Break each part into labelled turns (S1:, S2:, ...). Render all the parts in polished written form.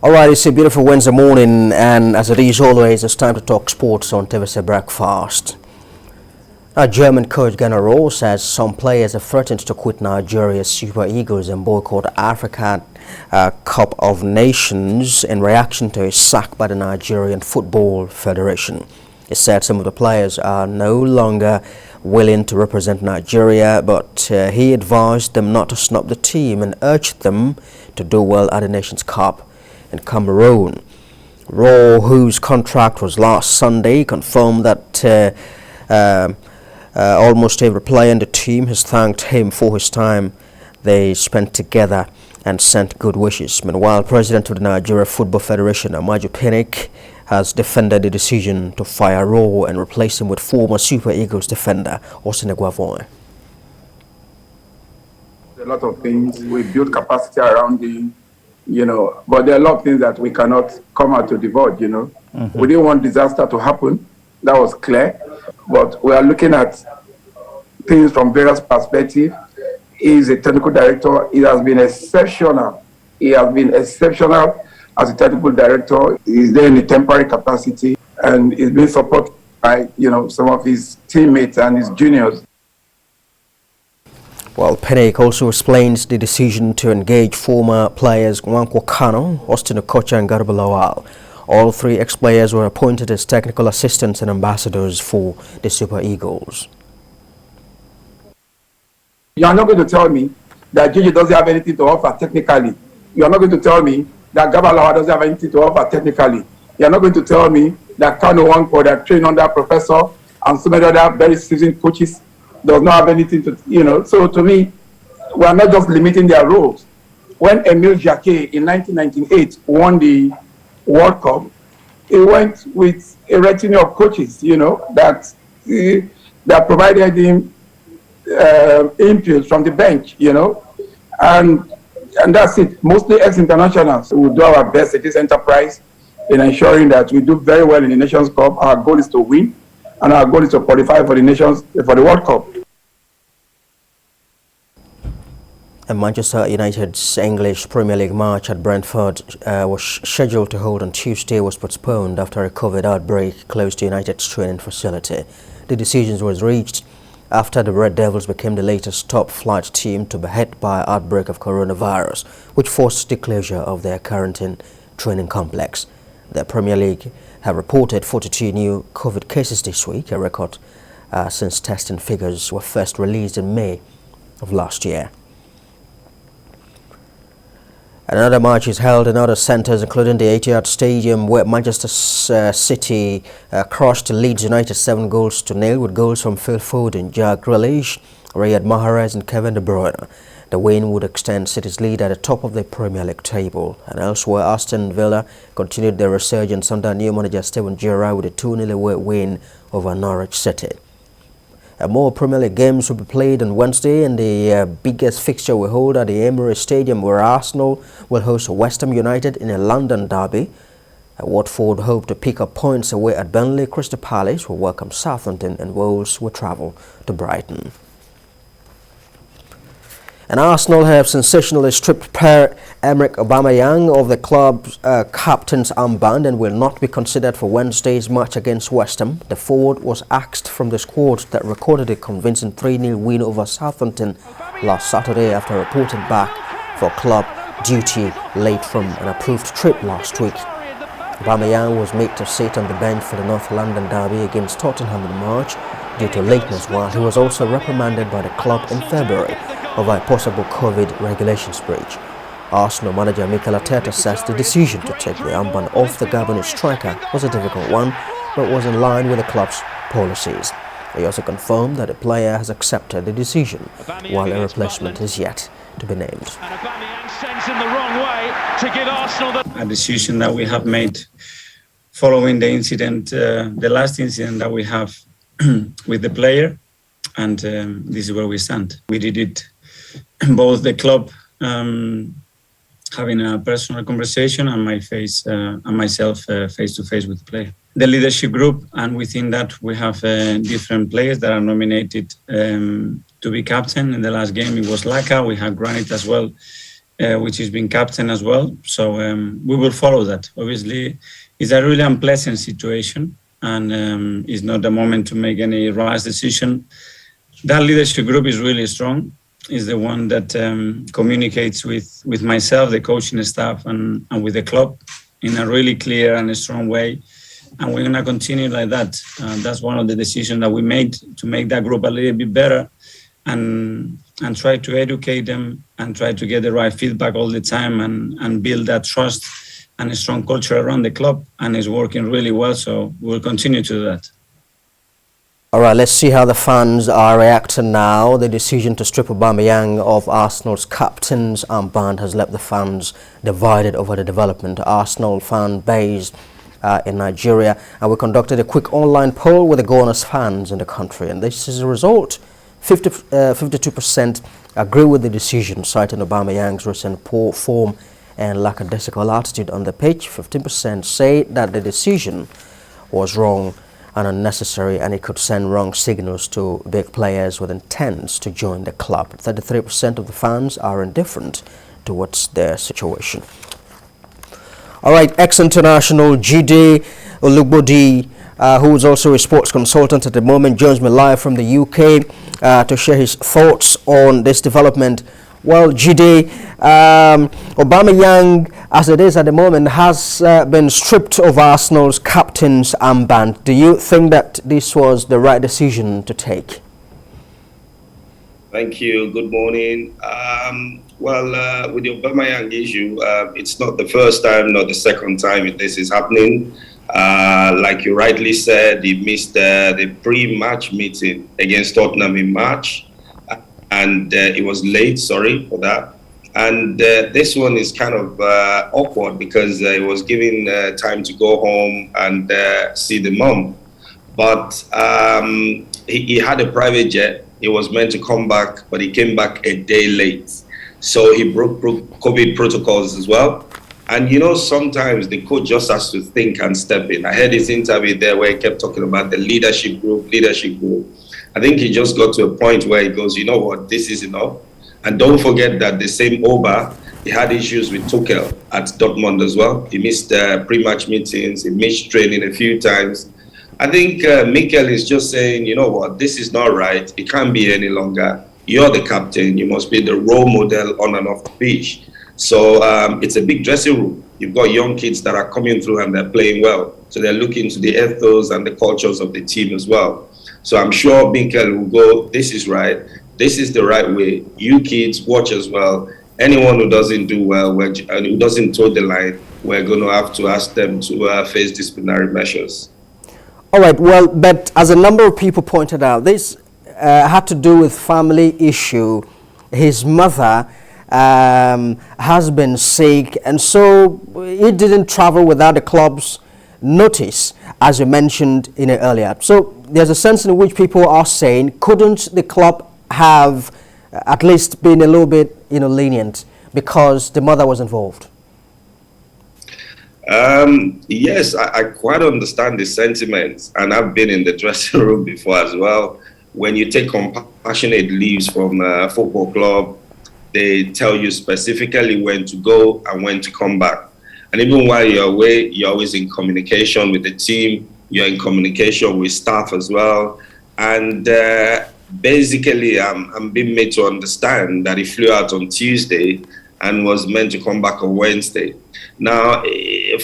S1: All right, it's a beautiful Wednesday morning, and as it is always, it's time to talk sports on TVC Breakfast. Our German coach Gunnar Rose says some players have threatened to quit Nigeria's Super Eagles and boycott African Cup of Nations in reaction to his sack by the Nigerian Football Federation. He said some of the players are no longer willing to represent Nigeria, but he advised them not to snub the team and urged them to do well at the Nations Cup in Cameroon. Raw, whose contract was last Sunday, confirmed that almost every player in the team has thanked him for his time they spent together and sent good wishes. Meanwhile, President of the Nigeria Football Federation, Amaju Pinnick, has defended the decision to fire Raw and replace him with former Super Eagles defender Austin Eguavoen.
S2: A lot of things, we build capacity around him, but there are a lot of things that we cannot come out to divulge, We didn't want disaster to happen, that was clear, but we are looking at things from various perspectives. He is a technical director. He has been exceptional. He has been exceptional as a technical director. He's there in a temporary capacity, and he's been supported by, some of his teammates and his juniors.
S1: Well, Pinnick also explains the decision to engage former players Nwankwo Kanu, Austin Okocha and Garba Lawal. All three ex-players were appointed as technical assistants and ambassadors for the Super Eagles.
S2: You are not going to tell me that Jide doesn't have anything to offer technically. You are not going to tell me that Garba Lawal doesn't have anything to offer technically. You are not going to tell me that Kanu Nwankwo, that trained under Professor and so many other very seasoned coaches, does not have anything to, So to me, we are not just limiting their roles. When Emile Jacquet in 1998 won the World Cup, he went with a retinue of coaches, that provided him inputs from the bench, and that's it. Mostly ex-internationals. We will do our best at this enterprise in ensuring that we do very well in the Nations Cup. Our goal is to win, and our goal is to qualify for the World Cup.
S1: And Manchester United's English Premier League match at Brentford was scheduled to hold on Tuesday was postponed after a COVID outbreak close to United's training facility. The decision was reached after the Red Devils became the latest top-flight team to be hit by an outbreak of coronavirus, which forced the closure of their quarantine training complex. The Premier League have reported 42 new COVID cases this week, a record since testing figures were first released in May of last year. Another match is held in other centres, including the Etihad Stadium, where Manchester City crushed Leeds United 7-0 with goals from Phil Foden, Jack Grealish, Riyad Mahrez and Kevin De Bruyne. The win would extend City's lead at the top of the Premier League table. And elsewhere, Aston Villa continued their resurgence under new manager Steven Gerrard with a 2-0 away win over Norwich City. More Premier League games will be played on Wednesday, and the biggest fixture will hold at the Emirates Stadium, where Arsenal will host West Ham United in a London derby. Watford hope to pick up points away at Burnley. Crystal Palace will welcome Southampton, and Wolves will travel to Brighton. And Arsenal have sensationally stripped Pierre-Emerick Aubameyang of the club's captain's armband and will not be considered for Wednesday's match against West Ham. The forward was axed from the squad that recorded a convincing 3-0 win over Southampton last Saturday after reporting back for club duty late from an approved trip last week. Aubameyang was made to sit on the bench for the North London derby against Tottenham in March due to lateness, while he was also reprimanded by the club in February over a possible COVID regulations breach. Arsenal manager Mikel Arteta says the decision to take the armband off the Gabonese striker was a difficult one, but was in line with the club's policies. He also confirmed that the player has accepted the decision, while a replacement is yet to be named.
S3: Sends in the wrong way to give Arsenal
S4: a decision that we have made following the incident, the last incident that we have with the player, and this is where we stand. We did it, both the club having a personal conversation and myself face to face with the player. The leadership group, and within that we have different players that are nominated to be captain. In the last game it was Laka. We had Granit as well which has been captain as well. So we will follow that. Obviously, it's a really unpleasant situation, and it's not the moment to make any rash decision. That leadership group is really strong. Is the one that communicates with myself, the coaching staff, and with the club in a really clear and strong way. And we're going to continue like that. That's one of the decisions that we made, to make that group a little bit better and try to educate them and try to get the right feedback all the time and build that trust and a strong culture around the club. And it's working really well, so we'll continue to do that.
S1: All right, let's see how the fans are reacting now. The decision to strip Aubameyang of Arsenal's captain's armband has left the fans divided over the development. Arsenal fan base in Nigeria, and we conducted a quick online poll with the Gunners fans in the country, and this is the result. 52% agree with the decision, citing Aubameyang's recent poor form and lackadaisical attitude on the pitch. 15% say that the decision was wrong and unnecessary, and it could send wrong signals to big players with intents to join the club. 33% of the fans are indifferent towards their situation. All right, ex-international Jide Olugbodi, who is also a sports consultant at the moment, joins me live from the UK to share his thoughts on this development. Well, Jide, Aubameyang, as it is at the moment, has been stripped of Arsenal's captain's armband. Do you think that this was the right decision to take?
S5: Thank you. Good morning. With the Aubameyang issue, it's not the first time, not the second time this is happening. Like you rightly said, he missed the pre-match meeting against Tottenham in March. And it was late, sorry for that. And this one is kind of awkward because it was given time to go home and see the mom. But he had a private jet. He was meant to come back, but he came back a day late. So he broke COVID protocols as well. And you know, sometimes the coach just has to think and step in. I heard his interview there where he kept talking about the leadership group. I think he just got to a point where he goes, you know what, this is enough. And don't forget that the same Oba, he had issues with Tuchel at Dortmund as well. He missed pre-match meetings, he missed training a few times. I think Mikel is just saying, you know what, this is not right. It can't be any longer. You're the captain. You must be the role model on and off the pitch. So it's a big dressing room. You've got young kids that are coming through and they're playing well. So they're looking to the ethos and the cultures of the team as well. So I'm sure Mikel will go, this is right. This is the right way. You kids watch as well. Anyone who doesn't do well and who doesn't toe the line, we're going to have to ask them to face disciplinary measures.
S1: All right, well, but as a number of people pointed out, this had to do with family issue. His mother has been sick, and so he didn't travel without the club's notice, as you mentioned earlier. So there's a sense in which people are saying, couldn't the club have at least been a little bit lenient because the mother was involved?
S5: Yes, I quite understand the sentiments, and I've been in the dressing room before as well. When you take compassionate leaves from a football club, they tell you specifically when to go and when to come back. And even while you're away, you're always in communication with the team, you're in communication with staff as well. And basically, I'm being made to understand that he flew out on Tuesday and was meant to come back on Wednesday. Now,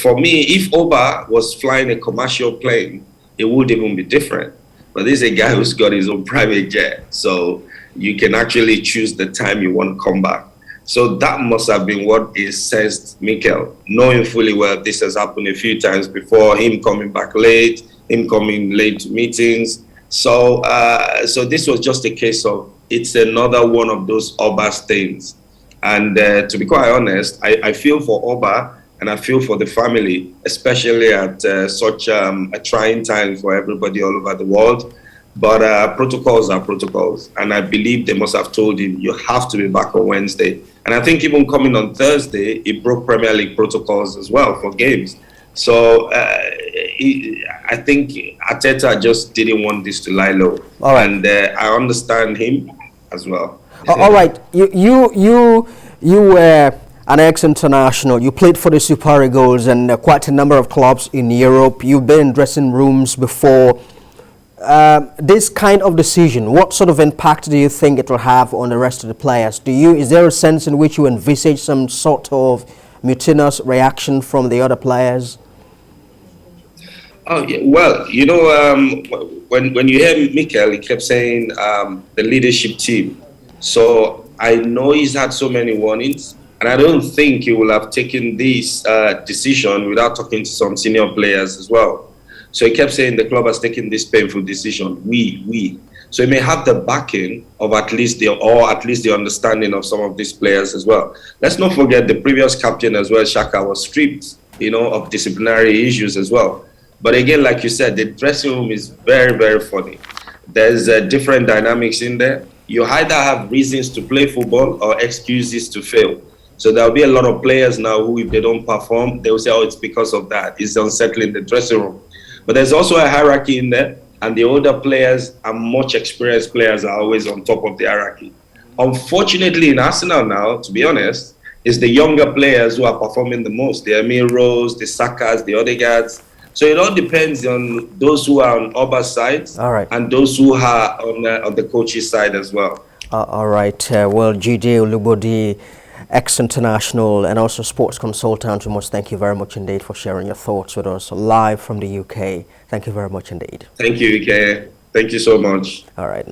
S5: for me, if Oba was flying a commercial plane, it would even be different. But this is a guy who's got his own private jet. So you can actually choose the time you want to come back. So that must have been what incensed Mikel, knowing fully well this has happened a few times before, him coming back late, him coming late to meetings. So this was just a case of, it's another one of those Oba things. And to be quite honest, I feel for Oba and I feel for the family, especially at such a trying time for everybody all over the world. But protocols are protocols. And I believe they must have told him, you have to be back on Wednesday. And I think even coming on Thursday, it broke Premier League protocols as well for games. So I think Arteta just didn't want this to lie low. All right. And I understand him as well.
S1: All right. You You were an ex-international. You played for the Super Eagles and quite a number of clubs in Europe. You've been in dressing rooms before. This kind of decision, what sort of impact do you think it will have on the rest of the players? Is there a sense in which you envisage some sort of mutinous reaction from the other players?
S5: Oh, yeah. Well, when you hear Mikel, he kept saying the leadership team. So I know he's had so many warnings, and I don't think he will have taken this decision without talking to some senior players as well. So he kept saying the club has taken this painful decision. We. So he may have the backing of at least the understanding of some of these players as well. Let's not forget the previous captain as well, Shaka, was stripped, of disciplinary issues as well. But again, like you said, the dressing room is very, very funny. There's different dynamics in there. You either have reasons to play football or excuses to fail. So there'll be a lot of players now who, if they don't perform, they will say, oh, it's because of that. It's unsettling the dressing room. But there's also a hierarchy in there, and the older players and much experienced players are always on top of the hierarchy. Unfortunately, in Arsenal now, to be honest, it's the younger players who are performing the most. The Emiros, the Sakas, the Odegaards. So it all depends on those who are on Oba's side and those who are on the coach's side as well.
S1: All right. Well, Jide Olugbodi, ex-international and also sports consultant, we must thank you very much indeed for sharing your thoughts with us live from the UK. Thank you very much indeed.
S5: Thank you, Ike. Thank you so much.
S1: All right.